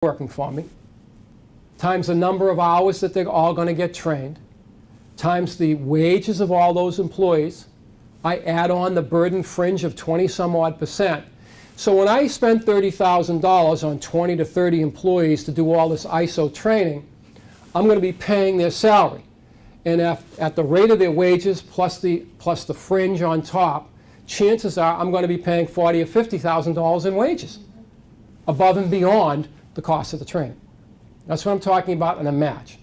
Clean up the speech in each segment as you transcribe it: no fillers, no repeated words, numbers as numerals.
working for me, times the number of hours that they're all going to get trained, times the wages of all those employees. I add on the burden fringe of 20-some-odd%. So when I spend $30,000 on 20 to 30 employees to do all this ISO training, I'm going to be paying their salary. And at the rate of their wages plus the fringe on top, chances are I'm going to be paying $40,000 or $50,000 in wages above and beyond the cost of the training. That's what I'm talking about in a match.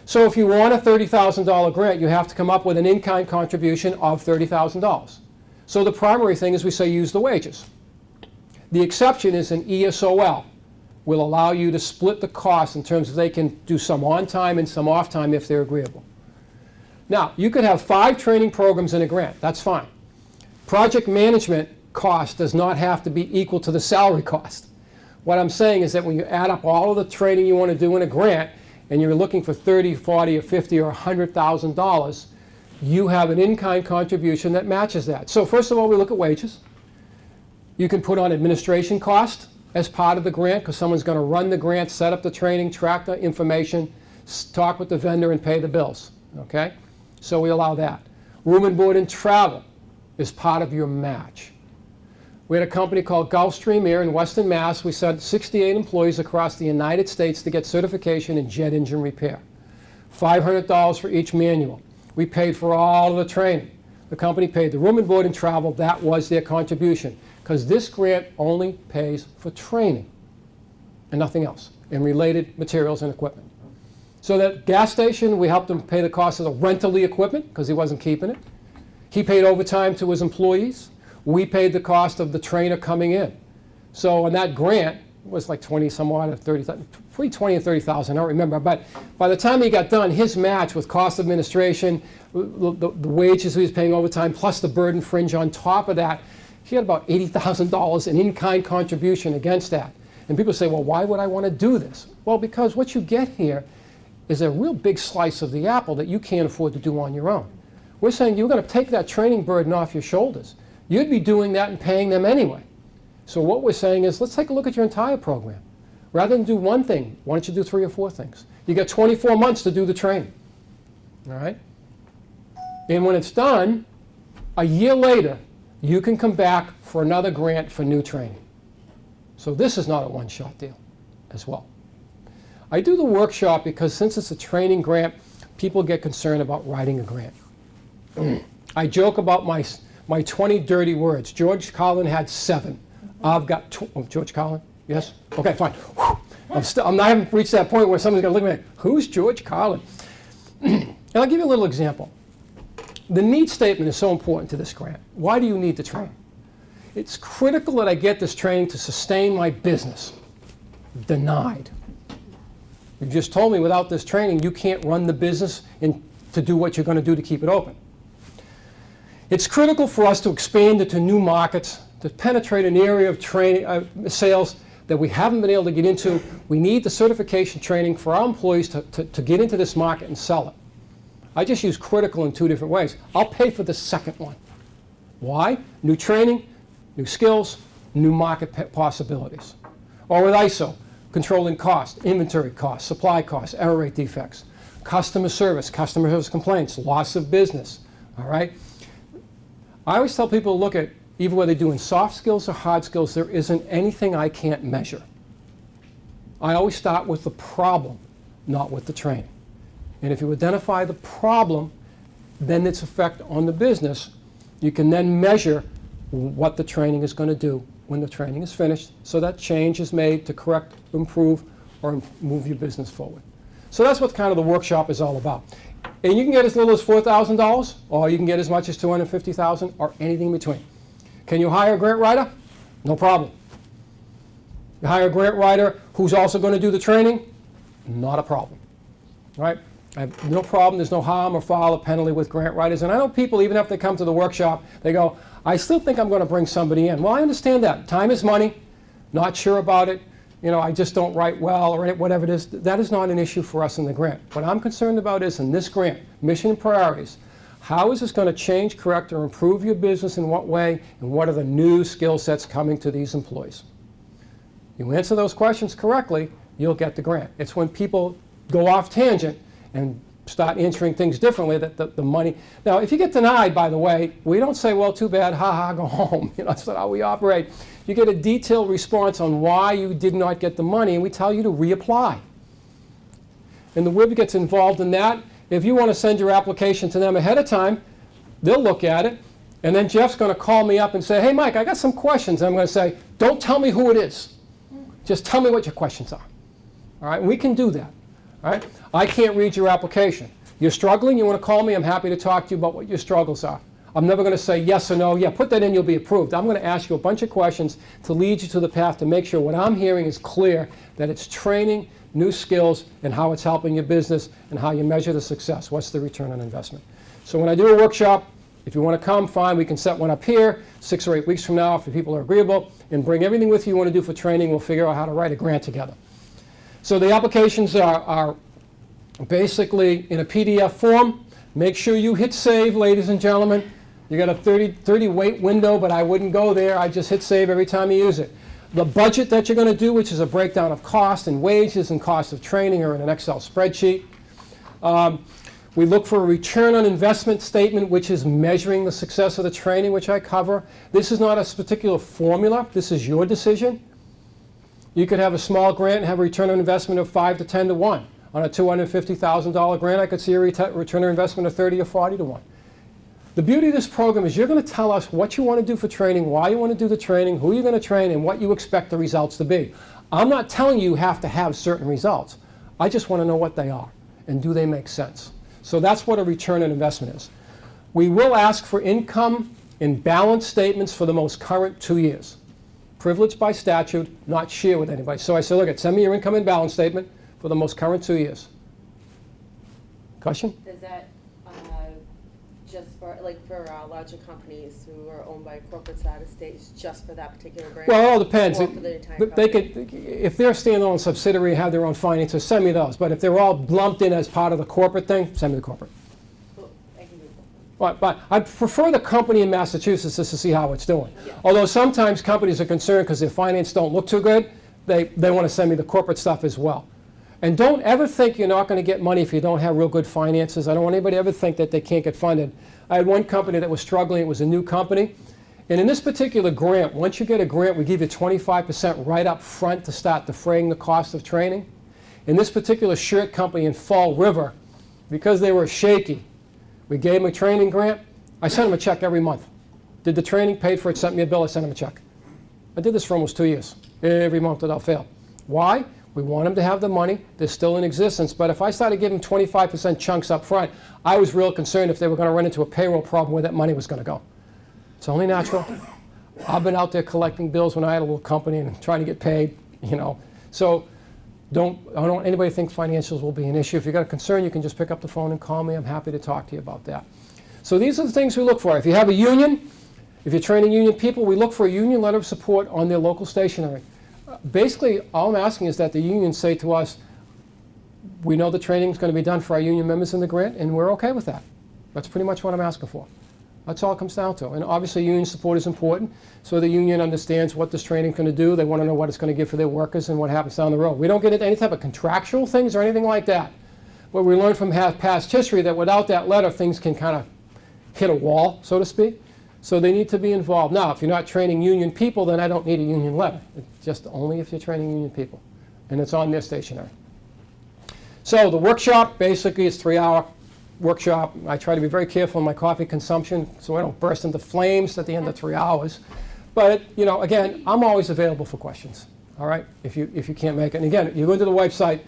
So if you want a $30,000 grant, you have to come up with an in-kind contribution of $30,000. So the primary thing is we say use the wages. The exception is an ESOL. Will allow you to split the cost in terms of they can do some on-time and some off-time if they're agreeable. Now, you could have 5 training programs in a grant. That's fine. Project management cost does not have to be equal to the salary cost. What I'm saying is that when you add up all of the training you want to do in a grant, and you're looking for $30,000, $40,000, or $50,000 or $100,000, you have an in-kind contribution that matches that. So first of all, we look at wages. You can put on administration cost as part of the grant, because someone's going to run the grant, set up the training, track the information, talk with the vendor, and pay the bills. Okay? So we allow that. Room and board and travel is part of your match. We had a company called Gulfstream here in Western Mass. We sent 68 employees across the United States to get certification in jet engine repair. $500 for each manual. We paid for all of the training. The company paid the room and board and travel. That was their contribution, because this grant only pays for training and nothing else, and related materials and equipment. So that gas station, we helped him pay the cost of the rental of the equipment, because he wasn't keeping it. He paid overtime to his employees. We paid the cost of the trainer coming in. So on that grant, it was like 20-some-odd or 30,000, between 20 and 30,000, I don't remember. But by the time he got done, his match with cost of administration, the wages he was paying overtime, plus the burden fringe on top of that, he had about $80,000 in in-kind contribution against that. And people say, well, why would I want to do this? Well, because what you get here is a real big slice of the apple that you can't afford to do on your own. We're saying you're going to take that training burden off your shoulders. You'd be doing that and paying them anyway. So what we're saying is, let's take a look at your entire program. Rather than do one thing, why don't you do 3 or 4 things? You got 24 months to do the training. All right? And when it's done, a year later, you can come back for another grant for new training. So this is not a one-shot deal as well. I do the workshop because since it's a training grant, people get concerned about writing a grant. I joke about my 20 dirty words. George Carlin had 7. I've got George Carlin? Yes? Okay, fine. I haven't reached that point where someone's going to look at me, who's George Carlin? And I'll give you a little example. The need statement is so important to this grant. Why do you need the training? It's critical that I get this training to sustain my business. Denied. You just told me without this training, you can't run the business to do what you're going to do to keep it open. It's critical for us to expand into new markets, to penetrate an area of training, sales that we haven't been able to get into. We need the certification training for our employees to get into this market and sell it. I just use critical in 2 different ways. I'll pay for the second one. Why? New training, new skills, new market possibilities. Or with ISO, controlling cost, inventory costs, supply costs, error rate defects, customer service complaints, loss of business. All right? I always tell people to look at, even whether they're doing soft skills or hard skills, there isn't anything I can't measure. I always start with the problem, not with the training. And if you identify the problem, then its effect on the business, you can then measure what the training is going to do when the training is finished, so that change is made to correct, improve, or move your business forward. So that's what kind of the workshop is all about. And you can get as little as $4,000, or you can get as much as $250,000, or anything in between. Can you hire a grant writer? No problem. You hire a grant writer who's also going to do the training? Not a problem. Right? I have no problem. There's no harm or foul or penalty with grant writers. And I know people, even if they come to the workshop, they go, I still think I'm going to bring somebody in. Well, I understand that. Time is money. Not sure about it. You know, I just don't write well, or whatever it is. That is not an issue for us in the grant. What I'm concerned about is, in this grant, mission and priorities, how is this going to change, correct, or improve your business in what way, and what are the new skill sets coming to these employees? You answer those questions correctly, you'll get the grant. It's when people go off tangent and start answering things differently that the money. Now, if you get denied, by the way, we don't say, well, too bad, ha ha, go home. That's not how we operate. You get a detailed response on why you did not get the money, and we tell you to reapply. And the WIB gets involved in that. If you want to send your application to them ahead of time, they'll look at it, and then Jeff's going to call me up and say, hey, Mike, I got some questions. And I'm going to say, don't tell me who it is. Just tell me what your questions are. All right, we can do that. All right, I can't read your application. You're struggling, you want to call me, I'm happy to talk to you about what your struggles are. I'm never going to say yes or no, yeah, put that in, you'll be approved. I'm going to ask you a bunch of questions to lead you to the path to make sure what I'm hearing is clear, that it's training, new skills, and how it's helping your business, and how you measure the success. What's the return on investment? So when I do a workshop, if you want to come, fine, we can set one up here 6 or 8 weeks from now if people are agreeable, and bring everything with you want to do for training. We'll figure out how to write a grant together. So the applications are basically in a PDF form. Make sure you hit save, ladies and gentlemen. You got a 30 wait window, but I wouldn't go there. I just hit save every time you use it. The budget that you're going to do, which is a breakdown of cost and wages and cost of training, are in an Excel spreadsheet. We look for a return on investment statement, which is measuring the success of the training, which I cover. This is not a particular formula. This is your decision. You could have a small grant and have a return on investment of 5 to 10 to 1. On a $250,000 grant, I could see a return on investment of 30 or 40 to 1. The beauty of this program is you're going to tell us what you want to do for training, why you want to do the training, who you're going to train, and what you expect the results to be. I'm not telling you have to have certain results. I just want to know what they are, and do they make sense? So that's what a return on investment is. We will ask for income and balance statements for the most current 2 years. Privileged by statute, not share with anybody. So I say, look, send me your income and balance statement for the most current 2 years. Question? Is that just for, like, for larger companies who are owned by corporate side of states, just for that particular brand? Well, it all depends. Or for the entire They could, if they're a standalone subsidiary, have their own finances, send me those. But if they're all lumped in as part of the corporate thing, send me the corporate. Cool. I can do that. But I prefer the company in Massachusetts just to see how it's doing. Yeah. Although sometimes companies are concerned because their finance don't look too good, they want to send me the corporate stuff as well. And don't ever think you're not going to get money if you don't have real good finances. I don't want anybody to ever think that they can't get funded. I had one company that was struggling. It was a new company. And in this particular grant, once you get a grant, we give you 25% right up front to start defraying the cost of training. In this particular shirt company in Fall River, because they were shaky, we gave them a training grant. I sent them a check every month. Did the training, paid for it, sent me a bill, I sent them a check. I did this for almost 2 years, every month without fail. Why? We want them to have the money. They're still in existence. But if I started giving 25% chunks up front, I was real concerned if they were going to run into a payroll problem where that money was going to go. It's only natural. I've been out there collecting bills when I had a little company and trying to get paid, So I don't want anybody to think financials will be an issue. If you've got a concern, you can just pick up the phone and call me. I'm happy to talk to you about that. So these are the things we look for. If you have a union, if you're training union people, we look for a union letter of support on their local stationery. Basically, all I'm asking is that the unions say to us, we know the training is going to be done for our union members in the grant, and we're okay with that. That's pretty much what I'm asking for. That's all it comes down to. And obviously, union support is important, so the union understands what this training is going to do. They want to know what it's going to give for their workers and what happens down the road. We don't get into any type of contractual things or anything like that. But we learned from past history that without that letter, things can kind of hit a wall, so to speak. So they need to be involved. Now, if you're not training union people, then I don't need a union letter. It's just only if you're training union people. And it's on their stationery. So the workshop, basically, is a 3-hour workshop. I try to be very careful in my coffee consumption so I don't burst into flames at the end of 3 hours. But, again, I'm always available for questions, all right, if you can't make it. And again, you go into the website,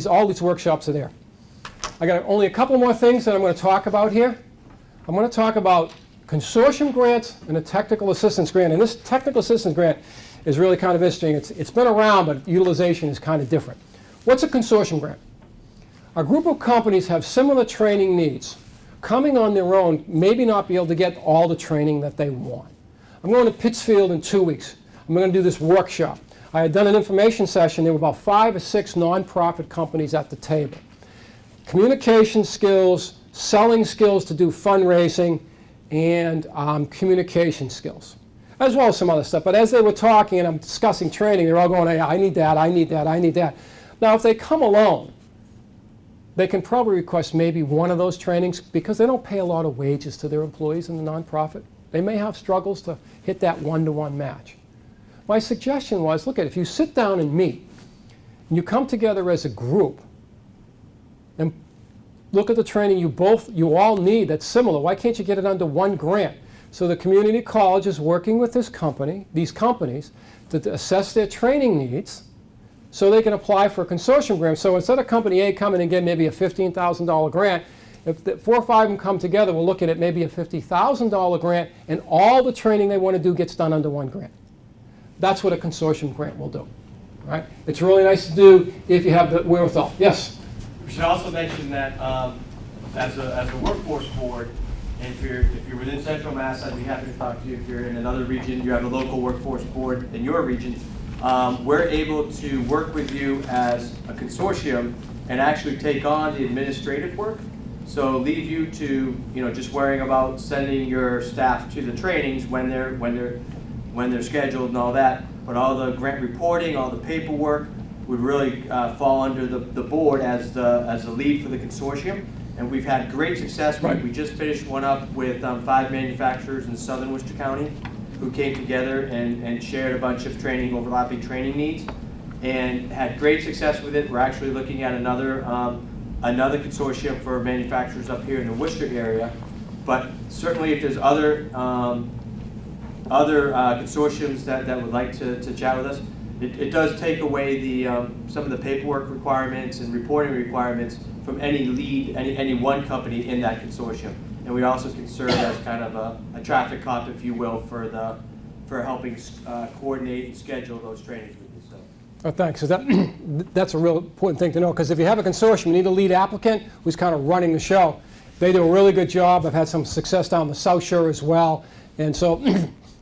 all these workshops are there. I got only a couple more things that I'm going to talk about here. I'm going to talk about consortium grants and a technical assistance grant. And this technical assistance grant is really kind of interesting. It's been around, but utilization is kind of different. What's a consortium grant? A group of companies have similar training needs. Coming on their own, maybe not be able to get all the training that they want. I'm going to Pittsfield in 2 weeks. I'm going to do this workshop. I had done an information session. There were about 5 or 6 nonprofit companies at the table. Communication skills, selling skills to do fundraising, and communication skills. as well as some other stuff. But as they were talking and I'm discussing training, they're all going, hey, I need that, I need that, I need that. Now, if they come alone, they can probably request maybe one of those trainings because they don't pay a lot of wages to their employees in the nonprofit. They may have struggles to hit that one-to-one match. My suggestion was, look, if you sit down and meet, and you come together as a group, and look at the training you all need that's similar, why can't you get it under one grant? So the community college is working with these companies to assess their training needs so they can apply for a consortium grant. So instead of company A coming and getting maybe a $15,000 grant, if the 4 or 5 of them come together, we're looking at maybe a $50,000 grant, and all the training they want to do gets done under one grant. That's what a consortium grant will do. Right? It's really nice to do if you have the wherewithal. Yes? We should also mention that as a workforce board, and if you're within Central Mass, I'd be happy to talk to you. If you're in another region, you have a local workforce board in your region, we're able to work with you as a consortium and actually take on the administrative work. So leave you to, just worrying about sending your staff to the trainings when they're scheduled and all that. But all the grant reporting, all the paperwork would really fall under the board as the lead for the consortium. And we've had great success. Right. We just finished one up with 5 manufacturers in southern Worcester County who came together and shared a bunch of overlapping training needs, and had great success with it. We're actually looking at another consortium for manufacturers up here in the Worcester area. But certainly if there's other consortiums that would like to chat with us, it does take away some of the paperwork requirements and reporting requirements from any one company in that consortium. And we also can serve as kind of a traffic cop, if you will, for helping coordinate and schedule those trainings with you. So. Oh, thanks. So that's a real important thing to know, because if you have a consortium, you need a lead applicant who's kind of running the show. They do a really good job. I've had some success down the South Shore as well. And so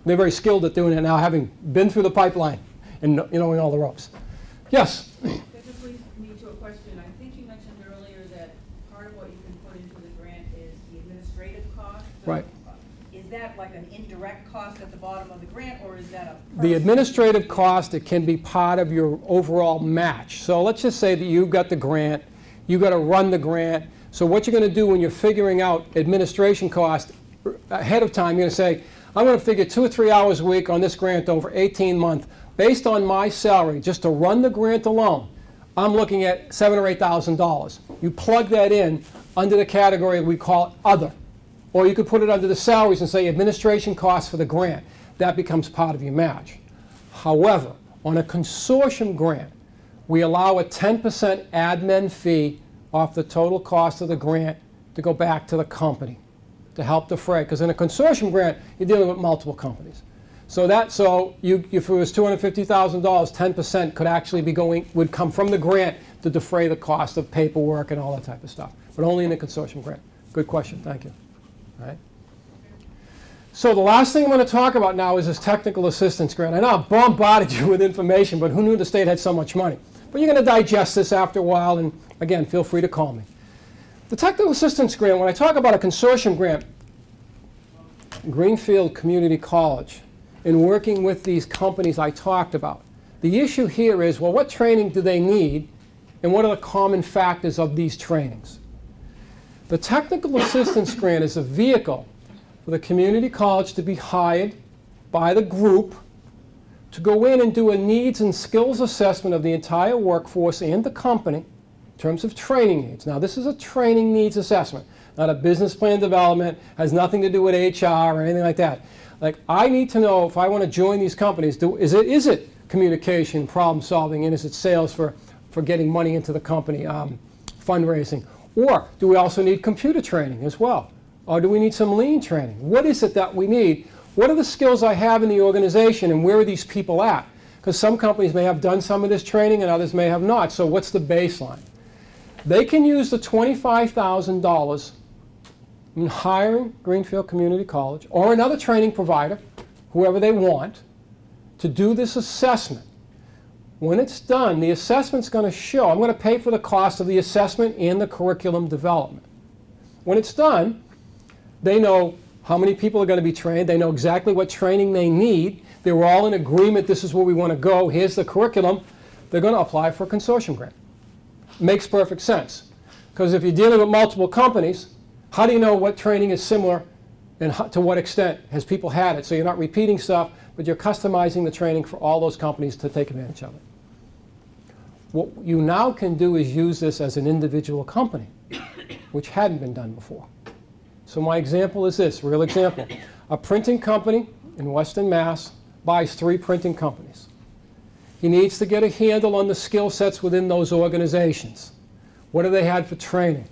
they're very skilled at doing it now, having been through the pipeline and knowing all the ropes. Yes? That just leads me to a question. I think you mentioned earlier that part of what you can put into the grant is the administrative cost. So, Right. Is that like an indirect cost at the bottom of the grant, or is that a The administrative cost, it can be part of your overall match. So let's just say that you've got the grant, you've got to run the grant. So what you're going to do when you're figuring out administration cost ahead of time, you're going to say, I'm going to figure 2 or 3 hours a week on this grant over 18 months. Based on my salary, just to run the grant alone, I'm looking at $7,000 or $8,000. You plug that in under the category we call other. Or you could put it under the salaries and say administration costs for the grant. That becomes part of your match. However, on a consortium grant, we allow a 10% admin fee off the total cost of the grant to go back to the company to help defray. Because in a consortium grant, you're dealing with multiple companies. So if it was $250,000, 10% could actually would come from the grant to defray the cost of paperwork and all that type of stuff, but only in the consortium grant. Good question, thank you. All right. So the last thing I'm going to talk about now is this technical assistance grant. I know I bombarded you with information, but who knew the state had so much money? But you're going to digest this after a while, and again, feel free to call me. The technical assistance grant, when I talk about a consortium grant, Greenfield Community College, in working with these companies I talked about. The issue here is, well, what training do they need, and what are the common factors of these trainings? The Technical Assistance Grant is a vehicle for the community college to be hired by the group to go in and do a needs and skills assessment of the entire workforce and the company in terms of training needs. Now, this is a training needs assessment, not a business plan development, has nothing to do with HR or anything like that. Like, I need to know if I want to join these companies, is it communication, problem solving, and is it sales for getting money into the company, fundraising? Or do we also need computer training as well? Or do we need some lean training? What is it that we need? What are the skills I have in the organization, and where are these people at? Because some companies may have done some of this training and others may have not. So what's the baseline? They can use the $25,000 in hiring Greenfield Community College or another training provider, whoever they want, to do this assessment. When it's done, the assessment's going to show, I'm going to pay for the cost of the assessment and the curriculum development. When it's done, they know how many people are going to be trained. They know exactly what training they need. They were all in agreement, this is where we want to go, here's the curriculum. They're going to apply for a consortium grant. Makes perfect sense. Because if you're dealing with multiple companies, how do you know what training is similar and to what extent has people had it? So you're not repeating stuff, but you're customizing the training for all those companies to take advantage of it. What you now can do is use this as an individual company, which hadn't been done before. So my example is this, real example. A printing company in Western Mass buys 3 printing companies. He needs to get a handle on the skill sets within those organizations. What have they had for training?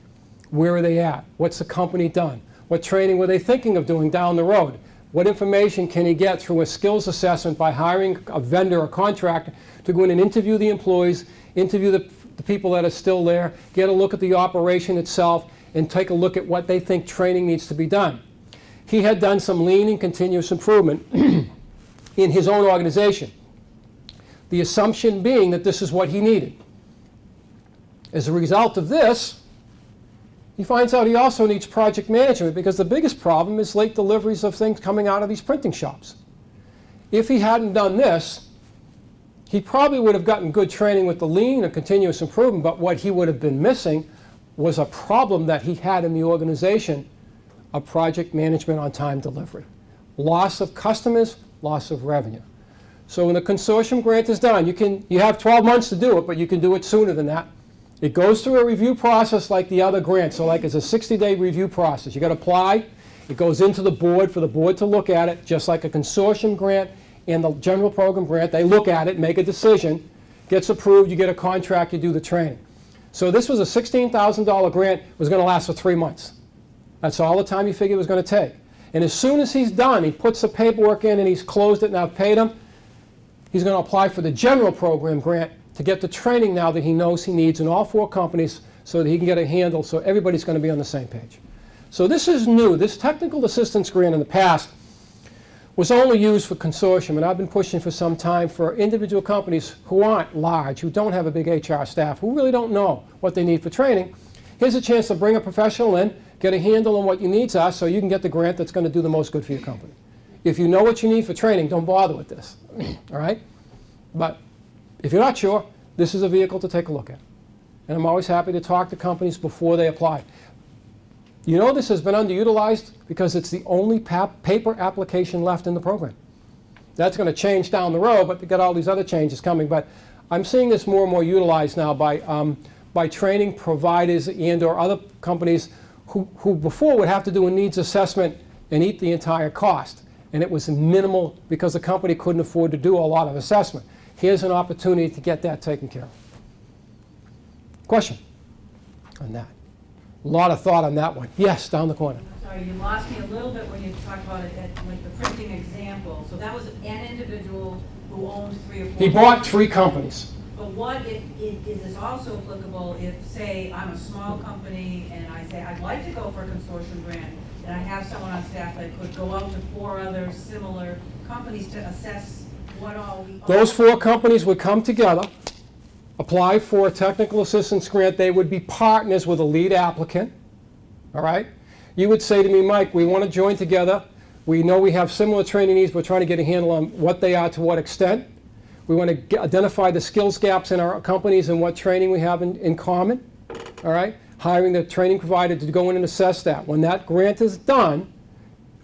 Where are they at? What's the company done? What training were they thinking of doing down the road? What information can he get through a skills assessment by hiring a vendor or contractor to go in and interview the employees, interview the people that are still there, get a look at the operation itself, and take a look at what they think training needs to be done. He had done some lean and continuous improvement in his own organization. The assumption being that this is what he needed. As a result of this, he finds out he also needs project management because the biggest problem is late deliveries of things coming out of these printing shops. If he hadn't done this, he probably would have gotten good training with the lean and continuous improvement, but what he would have been missing was a problem that he had in the organization of project management on time delivery. Loss of customers, loss of revenue. So when the consortium grant is done, you have 12 months to do it, but you can do it sooner than that. It goes through a review process like the other grants. So like it's a 60-day review process. You got to apply. It goes into the board for the board to look at it, just like a consortium grant and the general program grant. They look at it, make a decision, gets approved, you get a contract, you do the training. So this was a $16,000 grant. It was going to last for 3 months. That's all the time he figured it was going to take. And as soon as he's done, he puts the paperwork in and he's closed it and I've paid him, he's going to apply for the general program grant to get the training now that he knows he needs in all 4 companies so that he can get a handle so everybody's going to be on the same page. So this is new. This technical assistance grant in the past was only used for consortium, and I've been pushing for some time for individual companies who aren't large, who don't have a big HR staff, who really don't know what they need for training. Here's a chance to bring a professional in, get a handle on what your needs are so you can get the grant that's going to do the most good for your company. If you know what you need for training, don't bother with this. All right? But if you're not sure, this is a vehicle to take a look at. And I'm always happy to talk to companies before they apply. You know this has been underutilized because it's the only paper application left in the program. That's going to change down the road, but they've got all these other changes coming. But I'm seeing this more and more utilized now by training providers and or other companies who before would have to do a needs assessment and eat the entire cost. And it was minimal because the company couldn't afford to do a lot of assessment. Here's an opportunity to get that taken care of. Question on that? A lot of thought on that one. Yes, down the corner. Sorry, you lost me a little bit when you talked about it at like the printing example. So that was an individual who owned 3 or 4. He bought 3 companies. But what if, is this also applicable if, say, I'm a small company and I say I'd like to go for a consortium grant and I have someone on staff that could go out to 4 other similar companies to assess what all we... Those 4 companies would come together, apply for a technical assistance grant. They would be partners with a lead applicant. All right? You would say to me, Mike, we want to join together. We know we have similar training needs. We're trying to get a handle on what they are to what extent. We want to identify the skills gaps in our companies and what training we have in common. All right? Hiring the training provider to go in and assess that. When that grant is done,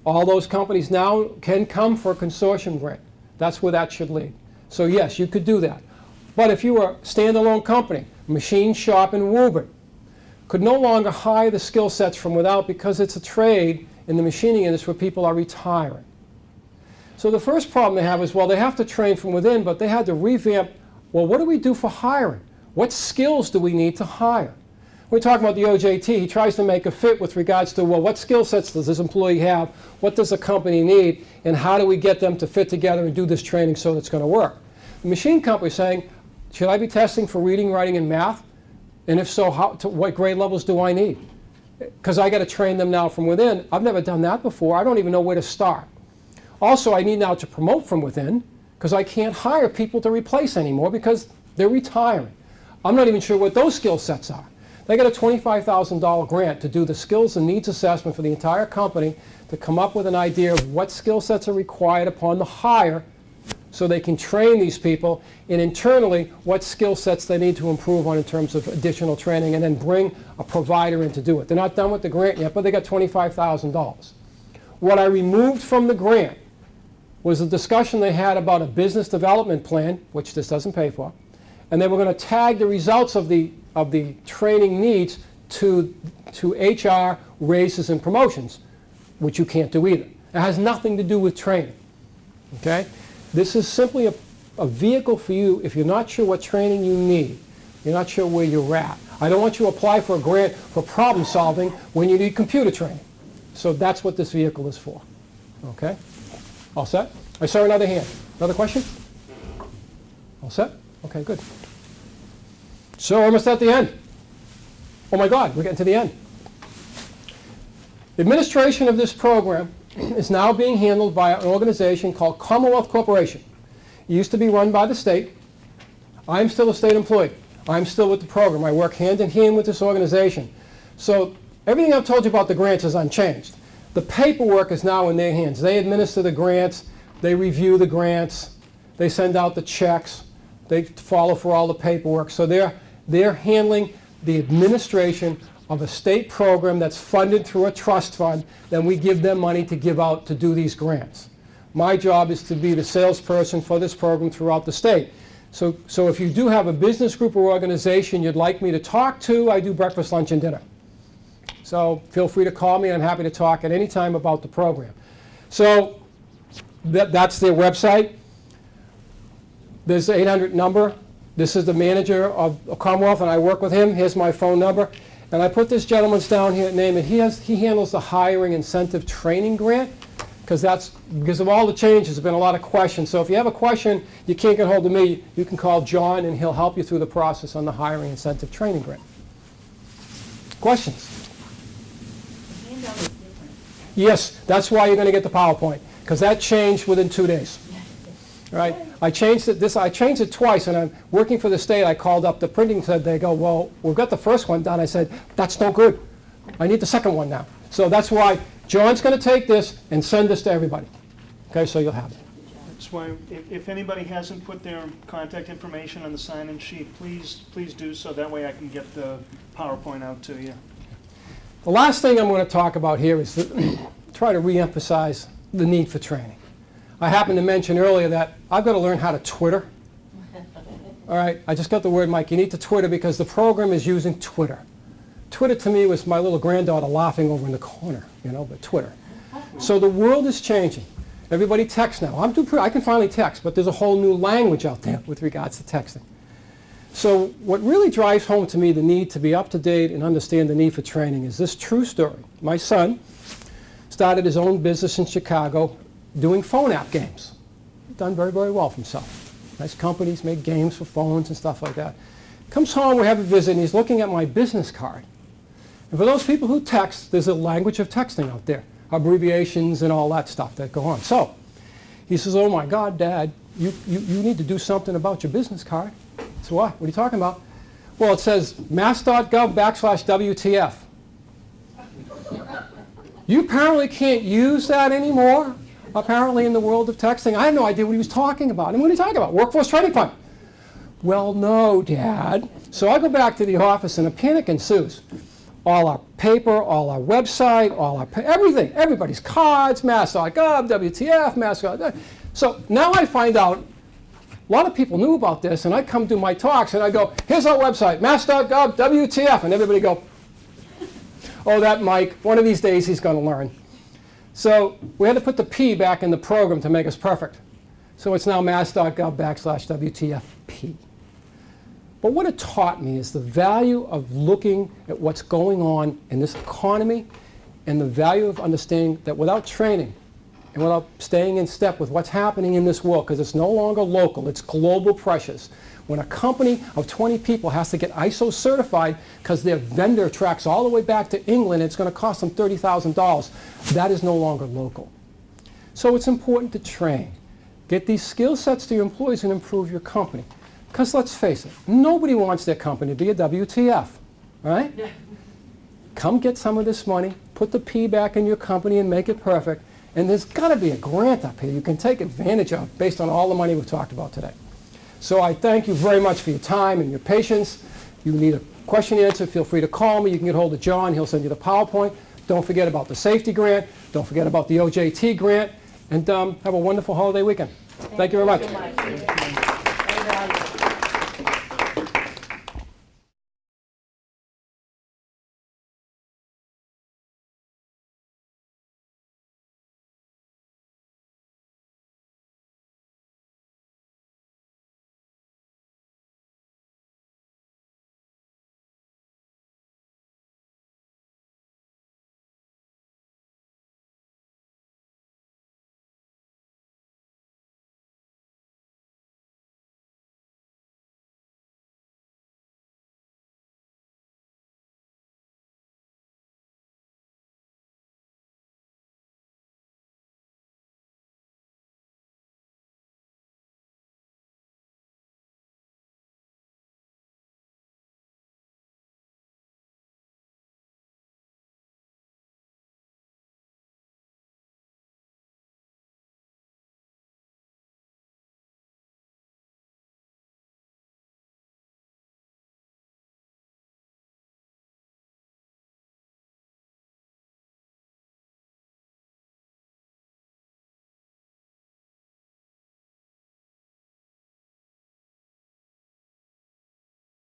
all those companies now can come for a consortium grant. That's where that should lead. So yes, you could do that. But if you were a standalone company, machine shop in Woburn, could no longer hire the skill sets from without because it's a trade in the machining industry where people are retiring. So the first problem they have is, well, they have to train from within, but they had to revamp, well, what do we do for hiring? What skills do we need to hire? We're talking about the OJT. He tries to make a fit with regards to, well, what skill sets does this employee have? What does the company need? And how do we get them to fit together and do this training so it's going to work? The machine company is saying, should I be testing for reading, writing, and math? And if so, what grade levels do I need? Because I got to train them now from within. I've never done that before. I don't even know where to start. Also, I need now to promote from within because I can't hire people to replace anymore because they're retiring. I'm not even sure what those skill sets are. They got a $25,000 grant to do the skills and needs assessment for the entire company to come up with an idea of what skill sets are required upon the hire so they can train these people, and internally what skill sets they need to improve on in terms of additional training, and then bring a provider in to do it. They're not done with the grant yet, but they got $25,000. What I removed from the grant was a discussion they had about a business development plan, which this doesn't pay for, and they were going to tag the results of the training needs to HR raises and promotions, which you can't do either. It has nothing to do with training. Okay? This is simply a vehicle for you if you're not sure what training you need, you're not sure where you're at. I don't want you to apply for a grant for problem solving when you need computer training. So that's what this vehicle is for. Okay? All set? I saw another hand. Another question? All set? Okay, good. So we're almost at the end. Oh my God, we're getting to the end. The administration of this program is now being handled by an organization called Commonwealth Corporation. It used to be run by the state. I'm still a state employee. I'm still with the program. I work hand in hand with this organization. So everything I've told you about the grants is unchanged. The paperwork is now in their hands. They administer the grants. They review the grants. They send out the checks. They follow for all the paperwork. So they're handling the administration of a state program that's funded through a trust fund. Then we give them money to give out to do these grants. My job is to be the salesperson for this program throughout the state. So if you do have a business group or organization you'd like me to talk to, I do breakfast, lunch, and dinner. So feel free to call me, and I'm happy to talk at any time about the program. So that's their website. There's the 800 number. This is the manager of Commonwealth, and I work with him. Here's my phone number. And I put this gentleman's down here name, and he handles the hiring incentive training grant, because of all the changes, there's been a lot of questions. So if you have a question, you can't get hold of me, you can call John, and he'll help you through the process on the hiring incentive training grant. Questions? The handout is different. Yes, that's why you're going to get the PowerPoint, because that changed within 2 days. All right? I changed it twice, and I'm working for the state. I called up the printing, said, they go, well, we've got the first one done. I said, that's no good. I need the second one now. So that's why John's going to take this and send this to everybody. Okay, so you'll have it. That's why, if anybody hasn't put their contact information on the sign-in sheet, please do so. That way I can get the PowerPoint out to you. The last thing I'm going to talk about here is to try to re-emphasize the need for training. I happened to mention earlier that I've got to learn how to Twitter. All right, I just got the word, Mike, you need to Twitter, because the program is using Twitter. Twitter to me was my little granddaughter laughing over in the corner, but Twitter. So the world is changing. Everybody texts now. I can finally text, but there's a whole new language out there with regards to texting. So what really drives home to me the need to be up to date and understand the need for training is this true story. My son started his own business in Chicago doing phone app games. Done very, very well for himself. Nice companies make games for phones and stuff like that. Comes home, we have a visit, and he's looking at my business card. And for those people who text, there's a language of texting out there, abbreviations and all that stuff that go on. So he says, oh my God, Dad, you need to do something about your business card. So what? What are you talking about? Well, it says mass.gov/WTF. You apparently can't use that anymore, apparently, in the world of texting. I had no idea what he was talking about. And what are you talking about? Workforce Training Fund. Well, no, Dad. So I go back to the office, and a panic ensues. All our paper, all our website, all our everything, everybody's cards, mass.gov, WTF, mass.gov. So now I find out a lot of people knew about this, and I come do my talks, and I go, here's our website, mass.gov, WTF, and everybody go, oh, that Mike, one of these days he's going to learn. So we had to put the P back in the program to make us perfect. So it's now mass.gov/WTFP. But what it taught me is the value of looking at what's going on in this economy, and the value of understanding that without training and without staying in step with what's happening in this world, because it's no longer local, it's global pressures. When a company of 20 people has to get ISO certified because their vendor tracks all the way back to England, it's going to cost them $30,000. That is no longer local. So it's important to train. Get these skill sets to your employees and improve your company. Because let's face it, nobody wants their company to be a WTF. all right? Come get some of this money, put the P back in your company and make it perfect, and there's got to be a grant up here you can take advantage of based on all the money we've talked about today. So I thank you very much for your time and your patience. If you need a question answered, feel free to call me. You can get hold of John. He'll send you the PowerPoint. Don't forget about the safety grant. Don't forget about the OJT grant. And have a wonderful holiday weekend. Thank you very much. so much.